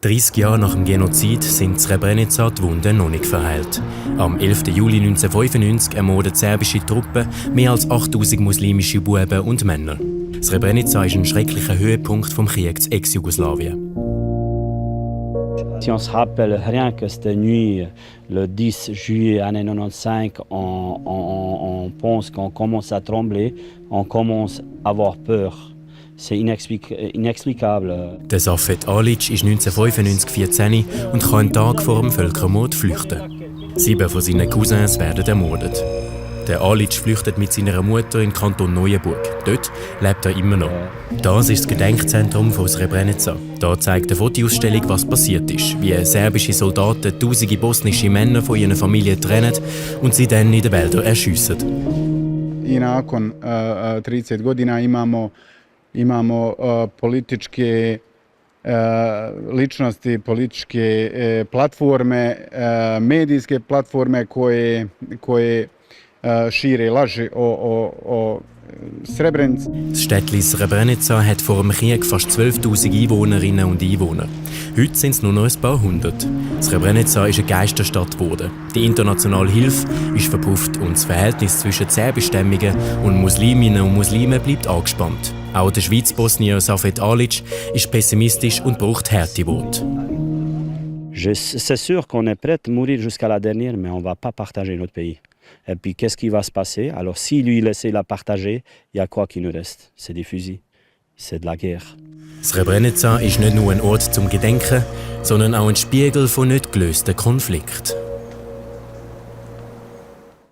30 Jahre nach dem Genozid sind in Srebrenica die Wunden noch nicht verheilt. Am 11. Juli 1995 ermorden serbische Truppen mehr als 8000 muslimische Buben und Männer. Srebrenica ist ein schrecklicher Höhepunkt des Kriegs Ex-Jugoslawien. Si on se rappelle rien que cette nuit, le 10 juillet 1995, on pense qu'on commence à trembler, on commence à avoir peur. C'est inexplicable. Der Safet Alic ist 1995 14 und kann einen Tag vor dem Völkermord flüchten. 7 von seinen Cousins werden ermordet. Der Alic flüchtet mit seiner Mutter in den Kanton Neuenburg. Dort lebt er immer noch. Das ist das Gedenkzentrum von Srebrenica. Da zeigt eine Fotoausstellung, was passiert ist. Wie serbische Soldaten tausende bosnische Männer von ihren Familien trennen und sie dann in den Wäldern erschiessen. I nakon 30 godina imamo političke ličnosti, političke platforme, medijske platforme koje šire laži o Srebrenici. Das Städtchen Srebrenica hat vor dem Krieg fast 12.000 Einwohnerinnen und Einwohner. Heute sind es nur noch ein paar hundert. Srebrenica ist eine Geisterstadt geworden. Die internationale Hilfe ist verpufft und das Verhältnis zwischen Serbischstämmigen und Musliminnen und Muslimen bleibt angespannt. Auch der Schweiz-Bosnier Safet Alic ist pessimistisch und braucht harte Worte. C'est sûr qu'on est prêt à mourir jusqu'à la dernière, mais on ne va pas partager notre pays. Et puis, qu'est-ce qui va se passer? Alors, si lui laissait la partager, il y a quoi qui nous reste? C'est des fusils, c'est de la guerre. Srebrenica ist nicht nur ein Ort zum Gedenken, sondern auch ein Spiegel von nicht gelösten Konflikten.